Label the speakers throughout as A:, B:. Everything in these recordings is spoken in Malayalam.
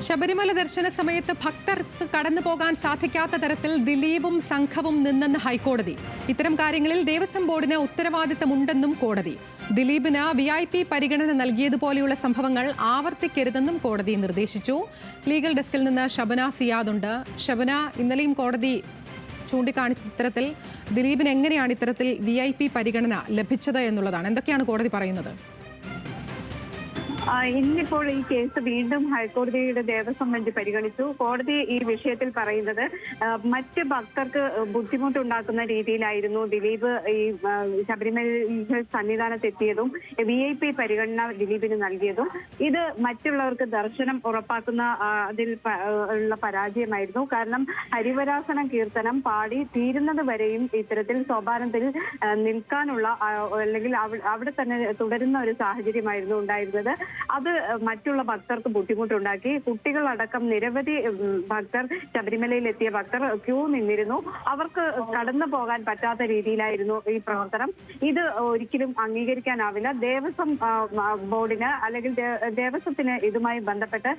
A: ശബരിമല ദർശന സമയത്ത് ഭക്തർക്ക് കടന്നു പോകാൻ സാധിക്കാത്ത തരത്തിൽ ദിലീപും സംഘവും നിന്നെന്ന് ഹൈക്കോടതി. ഇത്തരം കാര്യങ്ങളിൽ ദേവസ്വം ബോർഡിന് ഉത്തരവാദിത്തമുണ്ടെന്നും കോടതി. ദിലീപിന് VIP പരിഗണന നൽകിയതുപോലെയുള്ള സംഭവങ്ങൾ ആവർത്തിക്കരുതെന്നും കോടതി നിർദ്ദേശിച്ചു. ലീഗൽ ഡെസ്കിൽ നിന്ന് ഷബന സിയാദുണ്ട്. ഷബന, ഇന്നലെയും കോടതി ചൂണ്ടിക്കാണിച്ച ഇത്തരത്തിൽ ദിലീപിന് എങ്ങനെയാണ് ഇത്തരത്തിൽ VIP പരിഗണന ലഭിച്ചത് എന്നുള്ളതാണ്. എന്തൊക്കെയാണ് കോടതി പറയുന്നത്?
B: ഇന്നിപ്പോൾ ഈ കേസ് വീണ്ടും ഹൈക്കോടതിയുടെ ദേവസ്വം ബെഞ്ച് പരിഗണിച്ചു. കോടതി ഈ വിഷയത്തിൽ പറയുന്നത് മറ്റ് ഭക്തർക്ക് ബുദ്ധിമുട്ടുണ്ടാക്കുന്ന രീതിയിലായിരുന്നു ദിലീപ് ഈ ശബരിമല സന്നിധാനത്തെത്തിയതും VIP പരിഗണന ദിലീപിന് നൽകിയതും. ഇത് മറ്റുള്ളവർക്ക് ദർശനം ഉറപ്പാക്കുന്ന അതിൽ ഉള്ള പരാജയമായിരുന്നു. കാരണം ഹരിവരാസനം കീർത്തനം പാടി തീരുന്നത് വരെയും ഇത്തരത്തിൽ സോപാനത്തിൽ നിൽക്കാനുള്ള അല്ലെങ്കിൽ അവിടെ തന്നെ തുടരുന്ന ഒരു സാഹചര്യമായിരുന്നു ഉണ്ടായിരുന്നത്. അത് മറ്റുള്ള ഭക്തർക്ക് ബുദ്ധിമുട്ടുണ്ടാക്കി. കുട്ടികളടക്കം നിരവധി ഭക്തർ, ശബരിമലയിൽ എത്തിയ ഭക്തർ ക്യൂ നിന്നിരുന്നു. അവർക്ക് കടന്നു പോകാൻ പറ്റാത്ത രീതിയിലായിരുന്നു ഈ പ്രവർത്തനം. ഇത് ഒരിക്കലും അംഗീകരിക്കാനാവില്ല. ദേവസ്വം ബോർഡിന് അല്ലെങ്കിൽ ദേവസ്വത്തിന് ഇതുമായി ബന്ധപ്പെട്ട്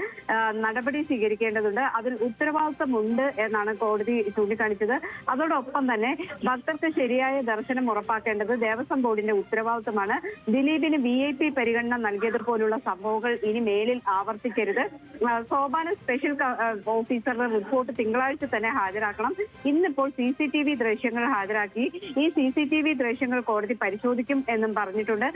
B: നടപടി സ്വീകരിക്കേണ്ടതുണ്ട്. അതിൽ ഉത്തരവാദിത്തമുണ്ട് എന്നാണ് കോടതി ചൂണ്ടിക്കാണിച്ചത്. അതോടൊപ്പം തന്നെ ഭക്തർക്ക് ശരിയായ ദർശനം ഉറപ്പാക്കേണ്ടത് ദേവസ്വം ബോർഡിന്റെ ഉത്തരവാദിത്തമാണ്. ദിലീപിന് VIP പരിഗണന നൽകിയതുപോലുള്ള സംഭവങ്ങൾ ഇനി മേലിൽ ആവർത്തിക്കരുത്. സോപാന സ്പെഷ്യൽ ഓഫീസറുടെ റിപ്പോർട്ട് തിങ്കളാഴ്ച തന്നെ ഹാജരാക്കണം. ഇന്നിപ്പോൾ CCTV ദൃശ്യങ്ങൾ ഹാജരാക്കി. ഈ CCTV ദൃശ്യങ്ങൾ കോടതി പരിശോധിക്കും എന്നും പറഞ്ഞിട്ടുണ്ട്.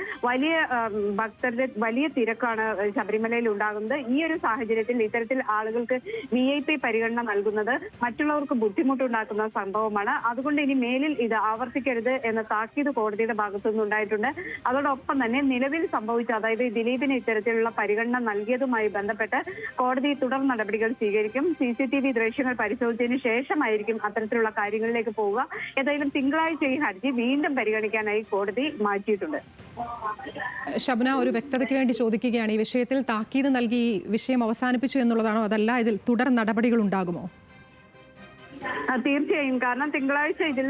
B: ഭക്തരുടെ വലിയ തിരക്കാണ് ശബരിമലയിൽ ഉണ്ടാകുന്നത്. ഈ ഒരു സാഹചര്യത്തിൽ ഇത്തരത്തിൽ ആളുകൾക്ക് VIP പരിഗണന നൽകുന്നത് മറ്റുള്ളവർക്ക് ബുദ്ധിമുട്ടുണ്ടാക്കുന്ന സംഭവമാണ്. അതുകൊണ്ട് ഇനി മേലിൽ ഇത് ആവർത്തിക്കരുത് എന്ന താക്കീത് കോടതിയുടെ ഭാഗത്തുനിന്നുണ്ടായിട്ടുണ്ട്. അതോടൊപ്പം തന്നെ നിലവിൽ സംഭവിച്ച, അതായത് ദിലീപിന് ഇത്തരത്തിലുള്ള പരിഗണന നൽകിയതുമായി ബന്ധപ്പെട്ട് കോടതി തുടർ നടപടികൾ സ്വീകരിക്കും. CCTV ദൃശ്യങ്ങൾ പരിശോധിച്ചതിന് ശേഷമായിരിക്കും അത്തരത്തിലുള്ള കാര്യങ്ങളിലേക്ക് പോവുക. ഏതായാലും തിങ്കളാഴ്ച ഈ ഹർജി വീണ്ടും പരിഗണിക്കാനായി കോടതി മാറ്റിയിട്ടുണ്ട്.
A: ഷബ്ന, ഒരു വ്യക്തതയ്ക്ക് വേണ്ടി ചോദിക്കുകയാണ്. ഈ വിഷയത്തിൽ താക്കീത് നൽകി വിഷയം അവസാനിപ്പിച്ചു എന്നുള്ളതാണോ, അതല്ല ഇതിൽ തുടർ നടപടികൾ ഉണ്ടാകുമോ?
B: തീർച്ചയായും. കാരണം തിങ്കളാഴ്ച ഇതിൽ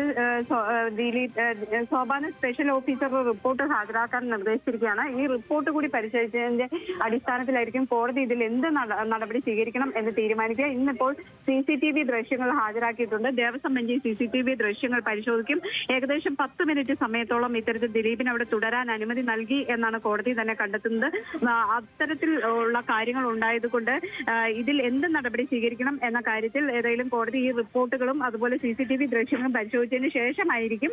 B: സോപാന സ്പെഷ്യൽ ഓഫീസർ റിപ്പോർട്ട് ഹാജരാക്കാൻ നിർദ്ദേശിച്ചിരിക്കുകയാണ്. ഈ റിപ്പോർട്ട് കൂടി പരിശോധിച്ചതിന്റെ അടിസ്ഥാനത്തിലായിരിക്കും കോടതി ഇതിൽ എന്ത് നടപടി സ്വീകരിക്കണം എന്ന് തീരുമാനിക്കുക. ഇന്നിപ്പോൾ CCTV ദൃശ്യങ്ങൾ ഹാജരാക്കിയിട്ടുണ്ട്. ദേവസ്വം ബെഞ്ച് CCTV ദൃശ്യങ്ങൾ പരിശോധിക്കും. ഏകദേശം 10 മിനിറ്റ് സമയത്തോളം ഇത്തരത്തിൽ ദിലീപിന് അവിടെ തുടരാൻ അനുമതി നൽകി എന്നാണ് കോടതി തന്നെ കണ്ടെത്തുന്നത്. അത്തരത്തിൽ ഉള്ള കാര്യങ്ങൾ ഉണ്ടായതുകൊണ്ട് ഇതിൽ എന്ത് നടപടി സ്വീകരിക്കണം എന്ന കാര്യത്തിൽ ഏതായാലും കോടതി ഈ റിപ്പോർട്ടുകളും അതുപോലെ CCTV ദൃശ്യങ്ങളും പരിശോധിച്ചതിന് ശേഷമായിരിക്കും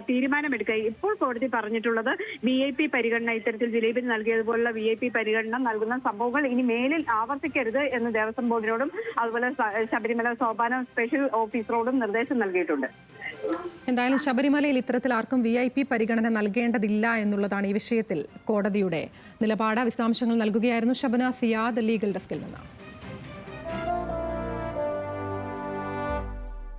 B: തീരുമാനമെടുക്കുക. ഇപ്പോൾ കോടതി പറഞ്ഞിട്ടുള്ളത് VIP പരിഗണന, ഇത്തരത്തിൽ ദിലീപിന് നൽകിയതുപോലുള്ള VIP പരിഗണന നൽകുന്ന സംഭവങ്ങൾ ഇനി മേലിൽ ആവർത്തിക്കരുത് എന്ന് ദേവസ്വം ബോർഡിനോടും അതുപോലെ ശബരിമല സോപാന സ്പെഷ്യൽ ഓഫീസറോടും നിർദ്ദേശം നൽകിയിട്ടുണ്ട്.
A: എന്തായാലും ശബരിമലയിൽ ഇത്തരത്തിൽ ആർക്കും VIP പരിഗണന നൽകേണ്ടതില്ല എന്നുള്ളതാണ് ഈ വിഷയത്തിൽ കോടതിയുടെ നിലപാട്. വിശദാംശങ്ങൾ നൽകുകയായിരുന്നു ഷബന സിയാദ്, ലീഗൽ ഡെസ്കിൽ നിന്ന്.